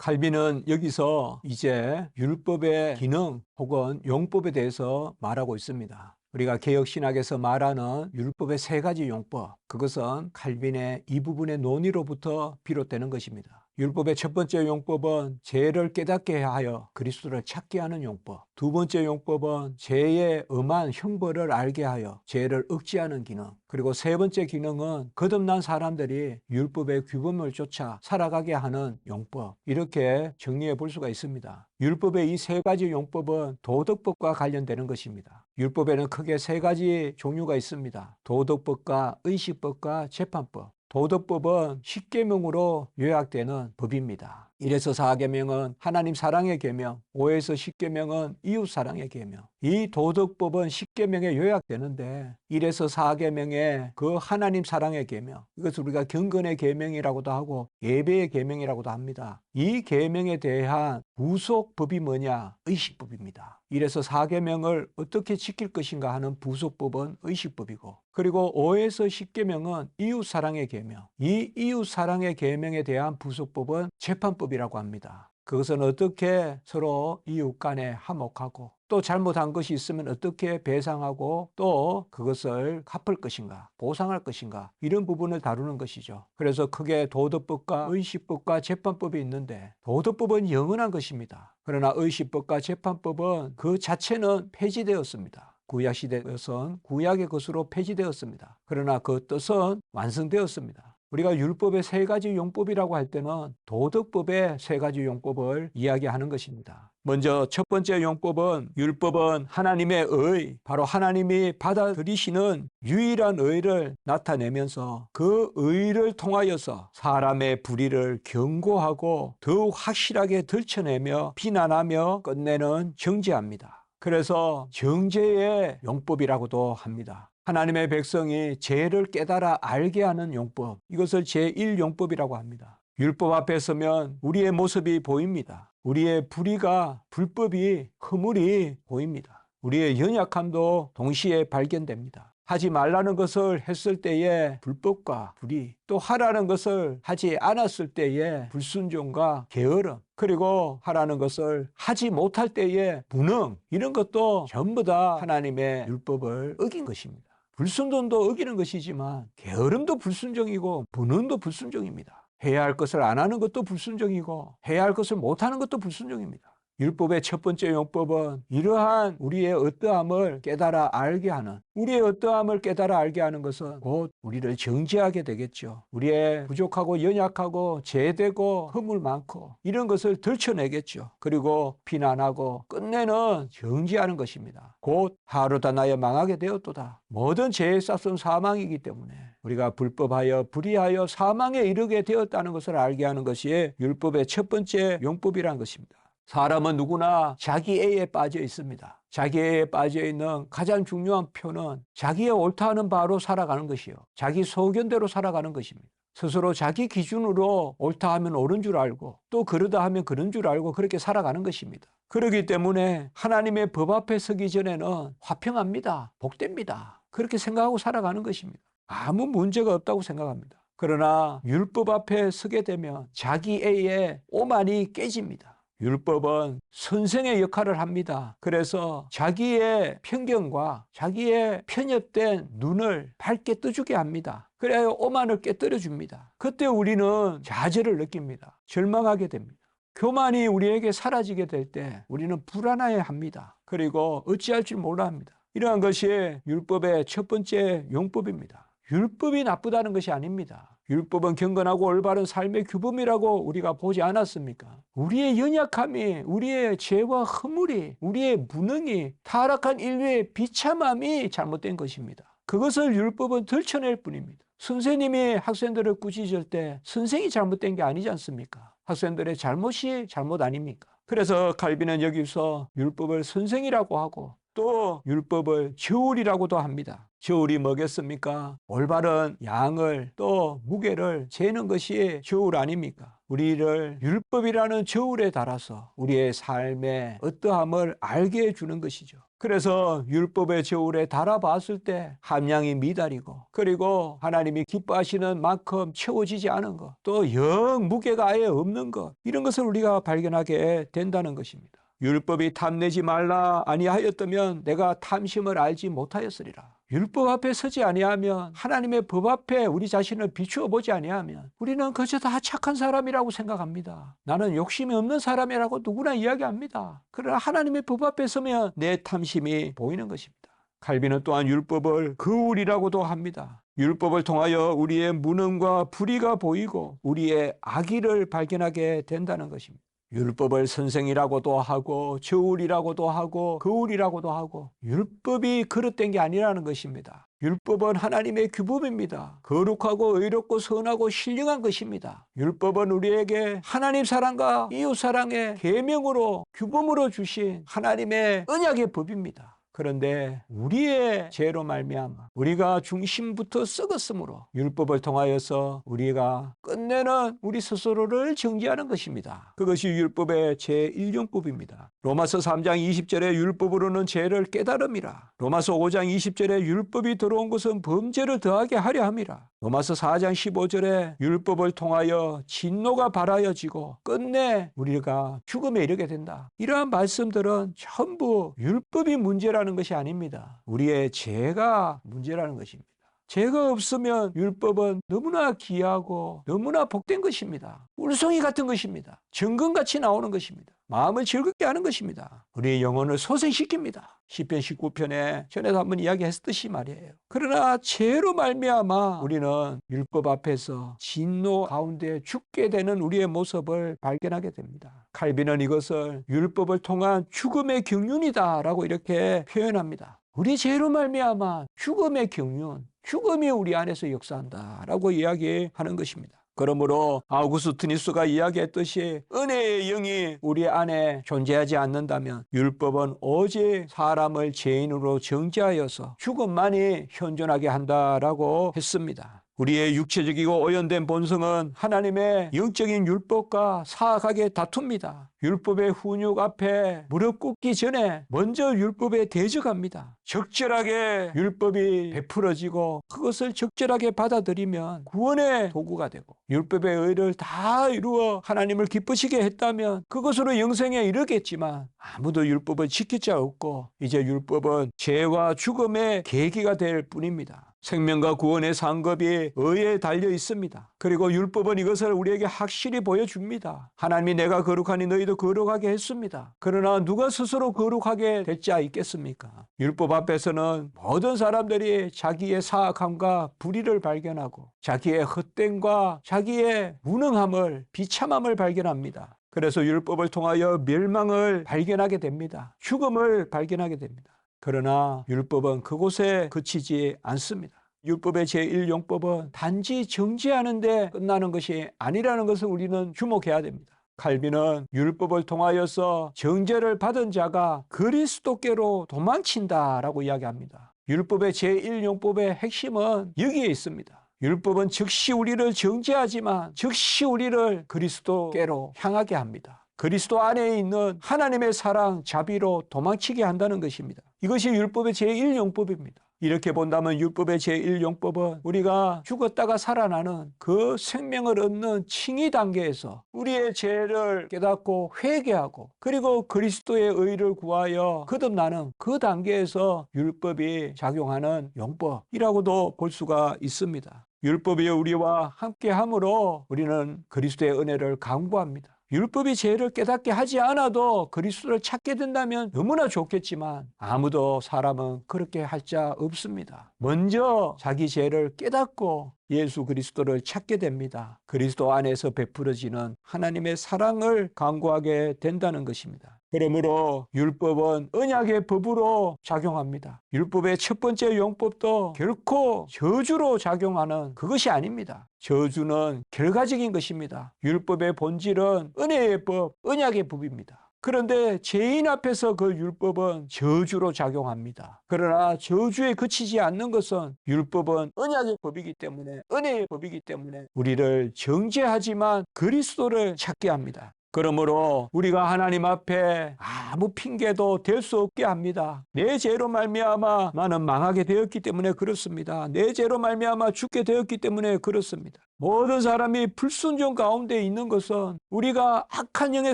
칼빈은 여기서 이제 율법의 기능 혹은 용법에 대해서 말하고 있습니다. 우리가 개혁신학에서 말하는 율법의 세 가지 용법, 그것은 칼빈의 이 부분의 논의로부터 비롯되는 것입니다. 율법의 첫 번째 용법은 죄를 깨닫게 하여 그리스도를 찾게 하는 용법. 두 번째 용법은 죄의 엄한 형벌을 알게 하여 죄를 억제하는 기능. 그리고 세 번째 기능은 거듭난 사람들이 율법의 규범을 쫓아 살아가게 하는 용법. 이렇게 정리해 볼 수가 있습니다. 율법의 이 세 가지 용법은 도덕법과 관련되는 것입니다. 율법에는 크게 세 가지 종류가 있습니다. 도덕법과 의식법과 재판법. 도덕법은 십계명으로 요약되는 법입니다. 1에서 4계명은 하나님 사랑의 계명, 5에서 10계명은 이웃 사랑의 계명. 이 도덕법은 10계명에 요약되는데 1에서 4계명의 그 하나님 사랑의 계명, 이것을 우리가 경건의 계명이라고도 하고 예배의 계명이라고도 합니다. 이 계명에 대한 부속법이 뭐냐? 의식법입니다. 1에서 4계명을 어떻게 지킬 것인가 하는 부속법은 의식법이고, 그리고 5에서 10계명은 이웃 사랑의 계명, 이 이웃 사랑의 계명에 대한 부속법은 재판법이라고 합니다. 그것은 어떻게 서로 이웃 간에 화목하고 또 잘못한 것이 있으면 어떻게 배상하고 또 그것을 갚을 것인가, 보상할 것인가, 이런 부분을 다루는 것이죠. 그래서 크게 도덕법과 의식법과 재판법이 있는데, 도덕법은 영원한 것입니다. 그러나 의식법과 재판법은 그 자체는 폐지되었습니다. 구약시대에선 구약의 것으로 폐지되었습니다. 그러나 그 뜻은 완성되었습니다. 우리가 율법의 세 가지 용법이라고 할 때는 도덕법의 세 가지 용법을 이야기하는 것입니다. 먼저 첫 번째 용법은, 율법은 하나님의 의, 바로 하나님이 받아들이시는 유일한 의를 나타내면서 그 의를 통하여서 사람의 불의를 경고하고 더욱 확실하게 들춰내며 비난하며 끝내는 정죄합니다. 그래서 정죄의 용법이라고도 합니다. 하나님의 백성이 죄를 깨달아 알게 하는 용법, 이것을 제1용법이라고 합니다. 율법 앞에 서면 우리의 모습이 보입니다. 우리의 불의가, 불법이, 허물이 보입니다. 우리의 연약함도 동시에 발견됩니다. 하지 말라는 것을 했을 때의 불법과 불의, 또 하라는 것을 하지 않았을 때의 불순종과 게으름, 그리고 하라는 것을 하지 못할 때의 무능, 이런 것도 전부 다 하나님의 율법을 어긴 것입니다. 불순종도 어기는 것이지만 게으름도 불순종이고 무능도 불순종입니다. 해야 할 것을 안 하는 것도 불순종이고 해야 할 것을 못하는 것도 불순종입니다. 율법의 첫 번째 용법은 이러한 우리의 어떠함을 깨달아 알게 하는, 우리의 어떠함을 깨달아 알게 하는 것은 곧 우리를 정죄하게 되겠죠. 우리의 부족하고 연약하고 죄되고 허물 많고 이런 것을 들춰내겠죠. 그리고 비난하고 끝내는 정죄하는 것입니다. 곧 하루다 나여 망하게 되었도다. 모든 죄의 싹은 사망이기 때문에 우리가 불법하여 불의하여 사망에 이르게 되었다는 것을 알게 하는 것이 율법의 첫 번째 용법이라는 것입니다. 사람은 누구나 자기애에 빠져 있습니다. 자기애에 빠져 있는 가장 중요한 표는 자기의 옳다 하는 바로 살아가는 것이요, 자기 소견대로 살아가는 것입니다. 스스로 자기 기준으로 옳다 하면 옳은 줄 알고 또 그러다 하면 그런 줄 알고 그렇게 살아가는 것입니다. 그렇기 때문에 하나님의 법 앞에 서기 전에는 화평합니다, 복됩니다, 그렇게 생각하고 살아가는 것입니다. 아무 문제가 없다고 생각합니다. 그러나 율법 앞에 서게 되면 자기애의 오만이 깨집니다. 율법은 선생의 역할을 합니다. 그래서 자기의 편견과 자기의 편협된 눈을 밝게 떠주게 합니다. 그래야 오만을 깨뜨려 줍니다. 그때 우리는 좌절을 느낍니다. 절망하게 됩니다. 교만이 우리에게 사라지게 될 때 우리는 불안해 합니다. 그리고 어찌할 줄 몰라 합니다. 이러한 것이 율법의 첫 번째 용법입니다. 율법이 나쁘다는 것이 아닙니다. 율법은 경건하고 올바른 삶의 규범이라고 우리가 보지 않았습니까? 우리의 연약함이, 우리의 죄와 허물이, 우리의 무능이, 타락한 인류의 비참함이 잘못된 것입니다. 그것을 율법은 들춰낼 뿐입니다. 선생님이 학생들을 꾸짖을 때 선생이 잘못된 게 아니지 않습니까? 학생들의 잘못이 잘못 아닙니까? 그래서 칼빈은 여기서 율법을 선생이라고 하고 또 율법을 저울이라고도 합니다. 저울이 뭐겠습니까? 올바른 양을 또 무게를 재는 것이 저울 아닙니까? 우리를 율법이라는 저울에 달아서 우리의 삶의 어떠함을 알게 해주는 것이죠. 그래서 율법의 저울에 달아봤을 때 함량이 미달이고, 그리고 하나님이 기뻐하시는 만큼 채워지지 않은 것, 또 영 무게가 아예 없는 것, 이런 것을 우리가 발견하게 된다는 것입니다. 율법이 탐내지 말라 아니하였다면 내가 탐심을 알지 못하였으리라. 율법 앞에 서지 아니하면, 하나님의 법 앞에 우리 자신을 비추어 보지 아니하면 우리는 그저 다 착한 사람이라고 생각합니다. 나는 욕심이 없는 사람이라고 누구나 이야기합니다. 그러나 하나님의 법 앞에 서면 내 탐심이 보이는 것입니다. 칼빈은 또한 율법을 거울이라고도 합니다. 율법을 통하여 우리의 무능과 불의가 보이고 우리의 악의를 발견하게 된다는 것입니다. 율법을 선생이라고도 하고 저울이라고도 하고 거울이라고도 하고, 율법이 그릇된 게 아니라는 것입니다. 율법은 하나님의 규범입니다. 거룩하고 의롭고 선하고 신령한 것입니다. 율법은 우리에게 하나님 사랑과 이웃 사랑의 계명으로, 규범으로 주신 하나님의 언약의 법입니다. 그런데 우리의 죄로 말미암아 우리가 중심부터 썩었으므로 율법을 통하여서 우리가 끝내는 우리 스스로를 정죄하는 것입니다. 그것이 율법의 제1용법입니다. 로마서 3장 20절에 율법으로는 죄를 깨달음이라. 로마서 5장 20절에 율법이 들어온 것은 범죄를 더하게 하려 함이라. 로마서 4장 15절에 율법을 통하여 진노가 발하여지고 끝내 우리가 죽음에 이르게 된다. 이러한 말씀들은 전부 율법이 문제라는 것이 아닙니다. 우리의 죄가 문제라는 것입니다. 죄가 없으면 율법은 너무나 귀하고 너무나 복된 것입니다. 울송이 같은 것입니다. 정금같이 나오는 것입니다. 마음을 즐겁게 하는 것입니다. 우리의 영혼을 소생시킵니다. 시편 19편에 전에도 한번 이야기했듯이 말이에요. 그러나 죄로 말미암아 우리는 율법 앞에서 진노 가운데 죽게 되는 우리의 모습을 발견하게 됩니다. 칼빈은 이것을 율법을 통한 죽음의 경륜이다라고 이렇게 표현합니다. 우리 죄로 말미암아 죽음의 경륜, 죽음이 우리 안에서 역사한다라고 이야기하는 것입니다. 그러므로 아우구스티누스가 이야기했듯이 은혜의 영이 우리 안에 존재하지 않는다면 율법은 오직 사람을 죄인으로 정죄하여서 죽음만이 현존하게 한다라고 했습니다. 우리의 육체적이고 오염된 본성은 하나님의 영적인 율법과 사악하게 다툽니다. 율법의 훈육 앞에 무릎 꿇기 전에 먼저 율법에 대적합니다. 적절하게 율법이 베풀어지고 그것을 적절하게 받아들이면 구원의 도구가 되고, 율법의 의를 다 이루어 하나님을 기쁘시게 했다면 그것으로 영생에 이르겠지만 아무도 율법을 지킬 자 없고 이제 율법은 죄와 죽음의 계기가 될 뿐입니다. 생명과 구원의 상급이 의에 달려 있습니다. 그리고 율법은 이것을 우리에게 확실히 보여줍니다. 하나님이 내가 거룩하니 너희도 거룩하게 했습니다. 그러나 누가 스스로 거룩하게 될 자 있겠습니까? 율법 앞에서는 모든 사람들이 자기의 사악함과 불의를 발견하고 자기의 헛됨과 자기의 무능함을, 비참함을 발견합니다. 그래서 율법을 통하여 멸망을 발견하게 됩니다. 죽음을 발견하게 됩니다. 그러나 율법은 그곳에 그치지 않습니다. 율법의 제1용법은 단지 정죄하는 데 끝나는 것이 아니라는 것을 우리는 주목해야 됩니다. 칼빈은 율법을 통하여서 정죄를 받은 자가 그리스도께로 도망친다라고 이야기합니다. 율법의 제1용법의 핵심은 여기에 있습니다. 율법은 즉시 우리를 정죄하지만 즉시 우리를 그리스도께로 향하게 합니다. 그리스도 안에 있는 하나님의 사랑, 자비로 도망치게 한다는 것입니다. 이것이 율법의 제1용법입니다. 이렇게 본다면 율법의 제1용법은 우리가 죽었다가 살아나는 그 생명을 얻는 칭의 단계에서 우리의 죄를 깨닫고 회개하고 그리고 그리스도의 의를 구하여 거듭나는 그 단계에서 율법이 작용하는 용법이라고도 볼 수가 있습니다. 율법이 우리와 함께함으로 우리는 그리스도의 은혜를 강구합니다. 율법이 죄를 깨닫게 하지 않아도 그리스도를 찾게 된다면 너무나 좋겠지만 아무도 사람은 그렇게 할 자 없습니다. 먼저 자기 죄를 깨닫고 예수 그리스도를 찾게 됩니다. 그리스도 안에서 베풀어지는 하나님의 사랑을 강구하게 된다는 것입니다. 그러므로 율법은 언약의 법으로 작용합니다. 율법의 첫 번째 용법도 결코 저주로 작용하는 그것이 아닙니다. 저주는 결과적인 것입니다. 율법의 본질은 은혜의 법, 언약의 법입니다. 그런데 죄인 앞에서 그 율법은 저주로 작용합니다. 그러나 저주에 그치지 않는 것은 율법은 언약의 법이기 때문에, 은혜의 법이기 때문에 우리를 정죄하지만 그리스도를 찾게 합니다. 그러므로 우리가 하나님 앞에 아무 핑계도 댈 수 없게 합니다. 내 죄로 말미암아 나는 망하게 되었기 때문에 그렇습니다. 내 죄로 말미암아 죽게 되었기 때문에 그렇습니다. 모든 사람이 불순종 가운데 있는 것은 우리가 악한 영에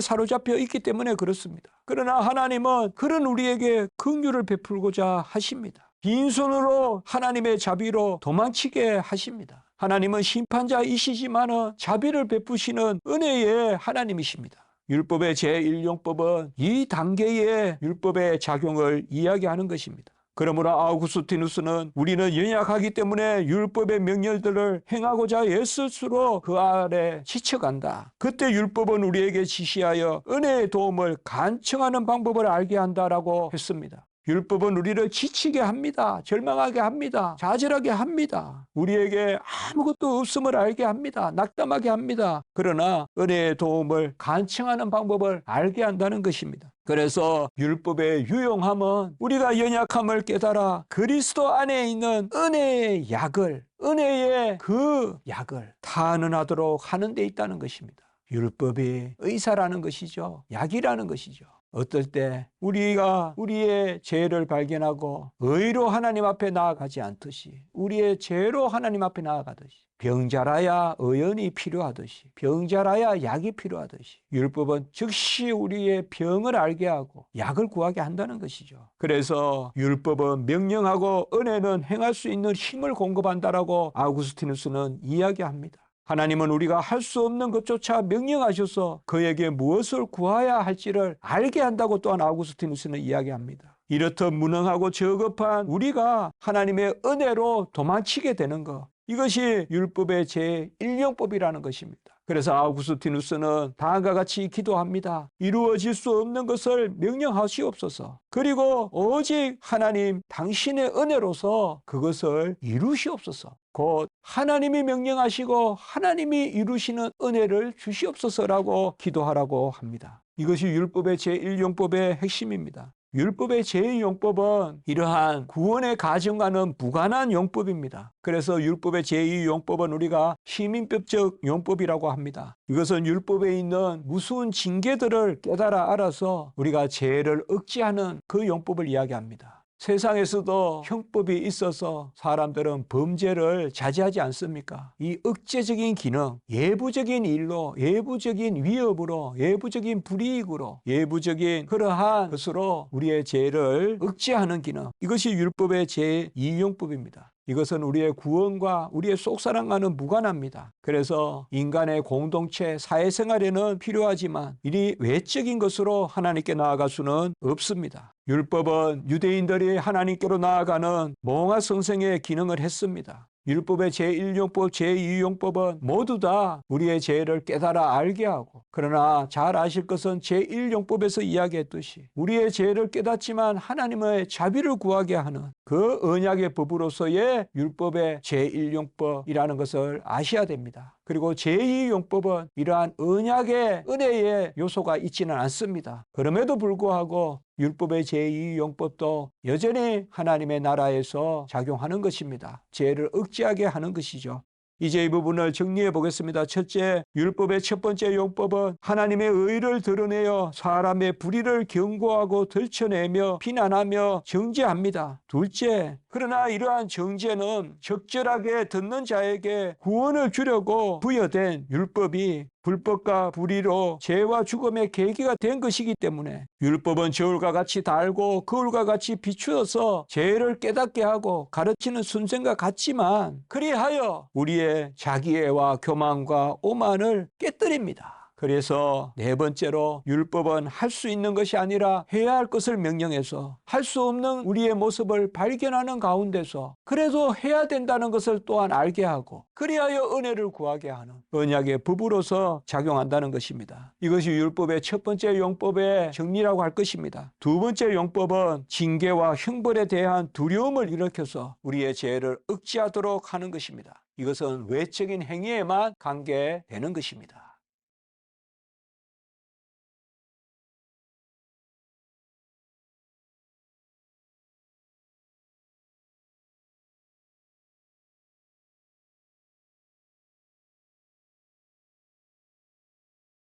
사로잡혀 있기 때문에 그렇습니다. 그러나 하나님은 그런 우리에게 긍휼을 베풀고자 하십니다. 빈손으로 하나님의 자비로 도망치게 하십니다. 하나님은 심판자이시지만 자비를 베푸시는 은혜의 하나님이십니다. 율법의 제1용법은 이 단계의 율법의 작용을 이야기하는 것입니다. 그러므로 아우구스티누스는 우리는 연약하기 때문에 율법의 명령들을 행하고자 애쓸수록 그 아래 지쳐간다. 그때 율법은 우리에게 지시하여 은혜의 도움을 간청하는 방법을 알게 한다라고 했습니다. 율법은 우리를 지치게 합니다. 절망하게 합니다. 좌절하게 합니다. 우리에게 아무것도 없음을 알게 합니다. 낙담하게 합니다. 그러나 은혜의 도움을 간청하는 방법을 알게 한다는 것입니다. 그래서 율법의 유용함은 우리가 연약함을 깨달아 그리스도 안에 있는 은혜의 약을, 은혜의 그 약을 탄원하도록 하는 데 있다는 것입니다. 율법이 의사라는 것이죠. 약이라는 것이죠. 어떨 때 우리가 우리의 죄를 발견하고 의로 하나님 앞에 나아가지 않듯이, 우리의 죄로 하나님 앞에 나아가듯이, 병자라야 의원이 필요하듯이, 병자라야 약이 필요하듯이 율법은 즉시 우리의 병을 알게 하고 약을 구하게 한다는 것이죠. 그래서 율법은 명령하고 은혜는 행할 수 있는 힘을 공급한다라고 아우구스티누스는 이야기합니다. 하나님은 우리가 할 수 없는 것조차 명령하셔서 그에게 무엇을 구해야 할지를 알게 한다고 또한 아우구스티누스는 이야기합니다. 이렇듯 무능하고 저급한 우리가 하나님의 은혜로 도망치게 되는 것, 이것이 율법의 제1용법이라는 것입니다. 그래서 아우구스티누스는 다음과 같이 기도합니다. 이루어질 수 없는 것을 명령하시옵소서. 그리고 오직 하나님 당신의 은혜로서 그것을 이루시옵소서. 곧 하나님이 명령하시고 하나님이 이루시는 은혜를 주시옵소서라고 기도하라고 합니다. 이것이 율법의 제1용법의 핵심입니다. 율법의 제2용법은 이러한 구원의 가정과는 무관한 용법입니다. 그래서 율법의 제2용법은 우리가 시민법적 용법이라고 합니다. 이것은 율법에 있는 무서운 징계들을 깨달아 알아서 우리가 죄를 억제하는 그 용법을 이야기합니다. 세상에서도 형법이 있어서 사람들은 범죄를 자제하지 않습니까? 이 억제적인 기능, 예부적인 일로, 예부적인 위협으로, 예부적인 불이익으로, 예부적인 그러한 것으로 우리의 죄를 억제하는 기능, 이것이 율법의 제2용법입니다. 이것은 우리의 구원과 우리의 속사랑과는 무관합니다. 그래서 인간의 공동체, 사회생활에는 필요하지만 이리 외적인 것으로 하나님께 나아갈 수는 없습니다. 율법은 유대인들이 하나님께로 나아가는 몽화 성생의 기능을 했습니다. 율법의 제1용법, 제2용법은 모두 다 우리의 죄를 깨달아 알게 하고, 그러나 잘 아실 것은 제1용법에서 이야기했듯이 우리의 죄를 깨닫지만 하나님의 자비를 구하게 하는 그 언약의 법으로서의 율법의 제1용법이라는 것을 아셔야 됩니다. 그리고 제2용법은 이러한 언약의 은혜의 요소가 있지는 않습니다. 그럼에도 불구하고 율법의 제2용법도 여전히 하나님의 나라에서 작용하는 것입니다. 죄를 억제하게 하는 것이죠. 이제 이 부분을 정리해 보겠습니다. 첫째, 율법의 첫 번째 용법은 하나님의 의를 드러내어 사람의 불의를 경고하고 들춰내며 비난하며 정죄합니다. 둘째, 그러나 이러한 정죄는 적절하게 듣는 자에게 구원을 주려고 부여된 율법이 불법과 불의로 죄와 죽음의 계기가 된 것이기 때문에 율법은 저울과 같이 달고 거울과 같이 비추어서 죄를 깨닫게 하고 가르치는 순생과 같지만 그리하여 우리의 자기애와 교만과 오만을 깨뜨립니다. 그래서 네 번째로 율법은 할 수 있는 것이 아니라 해야 할 것을 명령해서 할 수 없는 우리의 모습을 발견하는 가운데서 그래도 해야 된다는 것을 또한 알게 하고 그리하여 은혜를 구하게 하는 언약의 법으로서 작용한다는 것입니다. 이것이 율법의 첫 번째 용법의 정리라고 할 것입니다. 두 번째 용법은 징계와 형벌에 대한 두려움을 일으켜서 우리의 죄를 억제하도록 하는 것입니다. 이것은 외적인 행위에만 관계되는 것입니다.